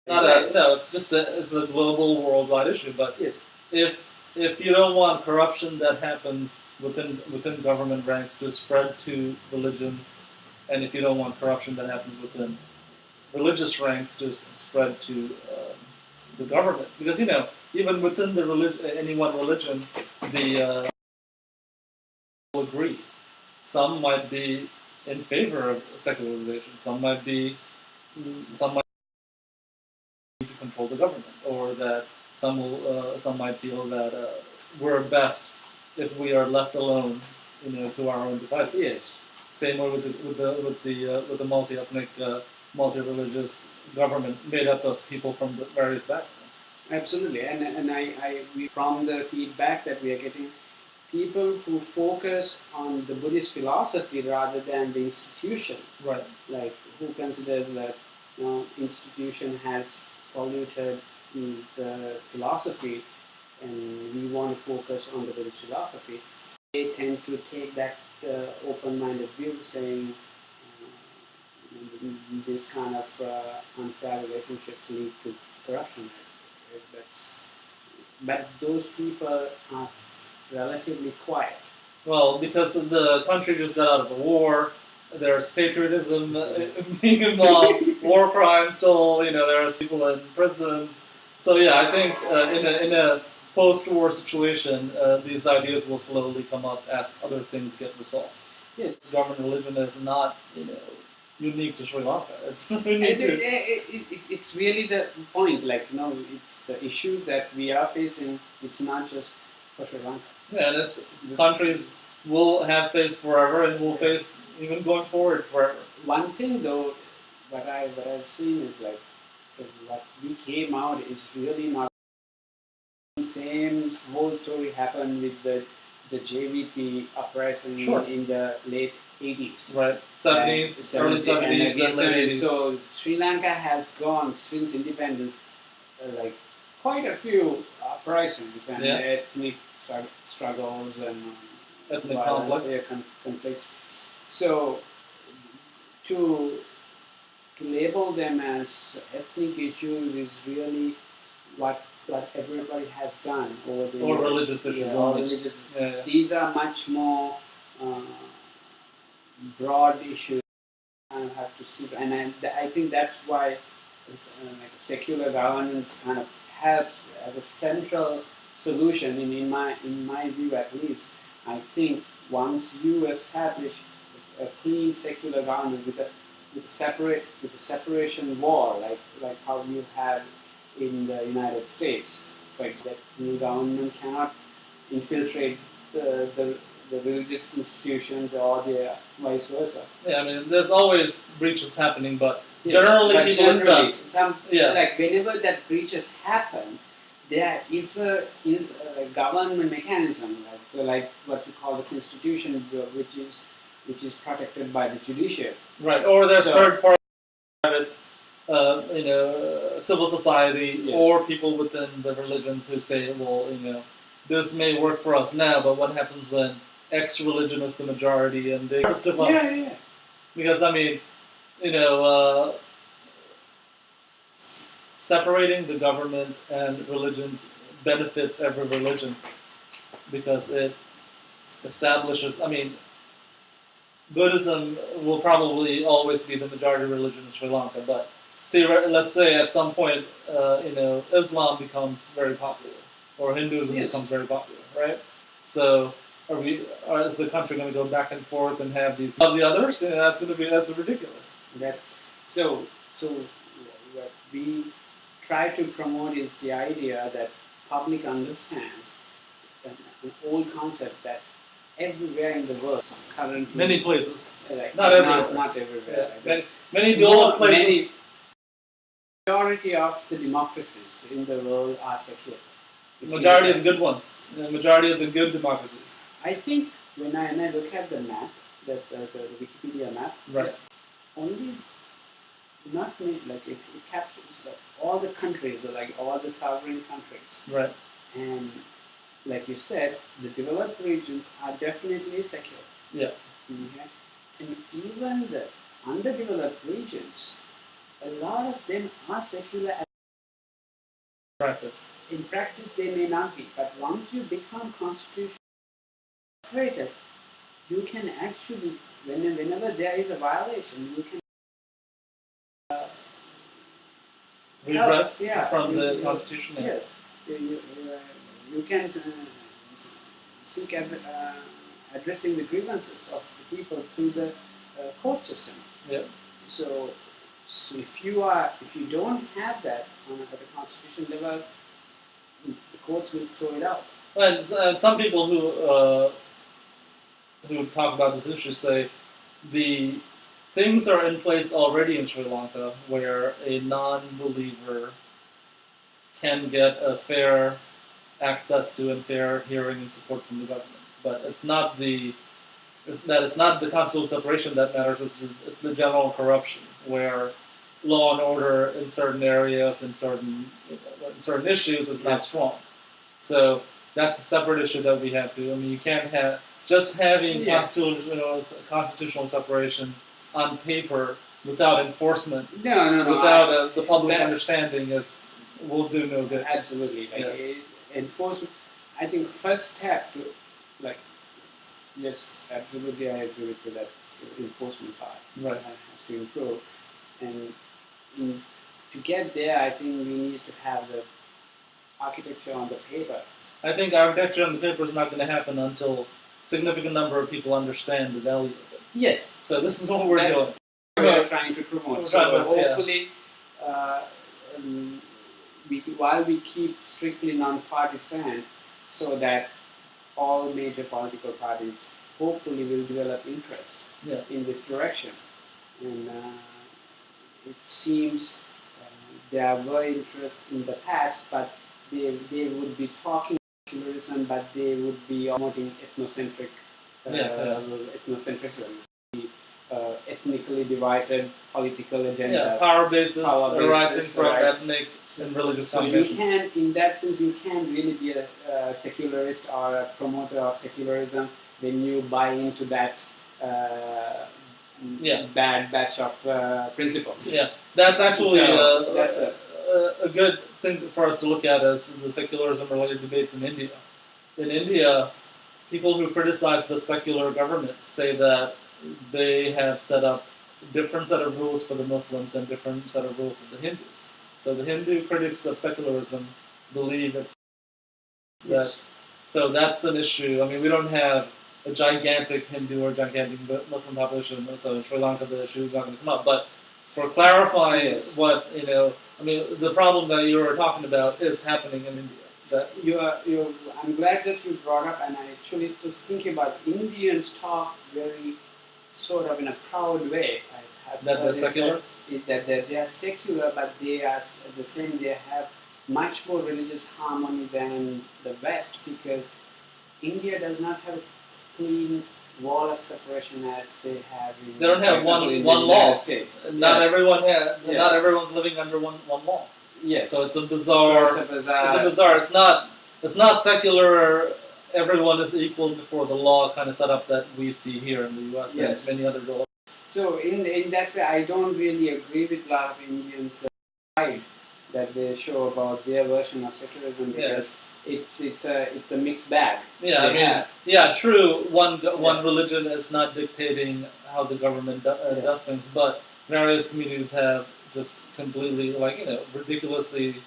No, it's just it's a global, worldwide issue. But Yes. if you don't want corruption that happens within government ranks to spread to religions, and if you don't want corruption that happens within religious ranks to spread to the government, because even within the any one religion, the will agree. Some might be in favor of secularization. Some might to control the government, or that some might feel that we're best if we are left alone, to our own devices. Yes. Same way with the multi-ethnic, multi-religious government made up of people from the various backgrounds. Absolutely, and we from the feedback that we are getting, people who focus on the Buddhist philosophy rather than the institution, right? Like who considers that institution has polluted the philosophy, and we want to focus on the Buddhist philosophy. They tend to take that open-minded view, saying this kind of unfair relationships lead to corruption. But those people are relatively quiet. Well, because the country just got out of a war, there's patriotism being involved, war crimes still, there's people in prisons. So yeah, I think in a post-war situation, these ideas will slowly come up as other things get resolved. Yes. Government religion is not, unique to Sri Lanka. It's unique it's really the point. It's the issues that we are facing. It's not just for Sri Lanka. Yeah, and it's countries will have faced forever, and will face even going forward forever. One thing though, what I've seen is what we came out is really not the same. Whole story happened with the JVP uprising in the late 80s. Right, 70s, early 70s, then late 80s. So Sri Lanka has gone since independence, quite a few uprisings and ethnic struggles and ethnic conflicts. So to label them as ethnic issues is really what everybody has done over the years. Religious issues. Or religious. Yeah. These are much more broad issues. I have to see, and I think that's why secular governance kind of helps as a central solution. In my view, at least, I think once you establish a clean secular government with a separation wall, like how you have in the United States, that new government cannot infiltrate the religious institutions or the vice versa. Yeah, I mean, there's always breaches happening, but generally people accept. Whenever that breaches happen, there is a government mechanism, like what you call the constitution, which is protected by the judiciary. Right, or there's third party, private, civil society, or people within the religions who say, well, this may work for us now, but what happens when X religion is the majority and they just us? Yeah. Because I mean, separating the government and religions benefits every religion because it establishes. I mean, Buddhism will probably always be the majority religion in Sri Lanka, but let's say at some point, Islam becomes very popular, or Hinduism becomes very popular, right? So, is the country going to go back and forth and have these of the others? That's ridiculous. So what we try to promote is the idea that public understands an old concept that everywhere in the world, currently, many places, not everywhere. Not everywhere. Many developed places. Majority of the democracies in the world are secular. Majority of the good ones. The majority of the good democracies. I think when I look at the map, the Wikipedia map, right, only not many, it captures all the countries, all the sovereign countries. Right. And like you said, the developed regions are definitely secular. Yeah. Okay? And even the underdeveloped regions, a lot of them are secular. practice. In practice, they may not be, but once you become constitutional operated, you can actually, whenever there is a violation, you can Redress yeah, from the Constitution. Yeah, you can seek addressing the grievances of the people through the court system. Yeah. So if you don't have that at the constitution level, the courts will throw it out. And some people who talk about this issue say the things are in place already in Sri Lanka where a non-believer can get a fair access to and fair hearing and support from the government. But it's not the constitutional separation that matters. It's the general corruption where law and order in certain areas in certain issues is not strong. So that's a separate issue that we have to. I mean, you can't have just having constitutional separation on paper without enforcement. No. Without the public understanding will do no good. Absolutely. Enforcement. I think first step to yes, absolutely, I agree with you that the enforcement part has to improve, and to get there, I think we need to have the architecture on the paper. I think architecture on the paper is not going to happen until a significant number of people understand the value of it. Yes. So this is what we're doing. We're trying to promote. Hopefully, while we keep strictly non-partisan, so that all major political parties hopefully will develop interest in this direction. And it seems there were interest in the past, but they would be talking secularism, but they would be promoting ethnocentrism, ethnically divided political agendas. Yeah, power bases arising from ethnic and religious So you can, in that sense, you can really be a secularist or a promoter of secularism when you buy into that bad batch of principles. Yeah, that's actually that's a good thing for us to look at as the secularism-related debates in India. In India, people who criticize the secular government say that they have set up a different set of rules for the Muslims and different set of rules for the Hindus. So the Hindu critics of secularism believe it's that. So that's an issue. I mean, we don't have a gigantic Hindu or gigantic Muslim population, so in Sri Lanka the issue is not going to come up. But for clarifying the problem that you were talking about is happening in India. I'm glad that you brought up, and I actually was thinking about Indians talk very sort of in a proud way. That they're secular? That they are secular, but they are at the same. They have much more religious harmony than the West, because India does not have a clean wall of separation as they have in. They don't have one law. Not everyone has. Yes. Not everyone's living under one law. Yes. So it's a bizarre. It's not secular. Everyone is equal before the law kind of setup that we see here in the U.S. and many other laws. So in that way, I don't really agree with a lot of Indians that they show about their version of secularism, because it's a mixed bag. True. One religion is not dictating how the government does things, but various communities have just completely ridiculously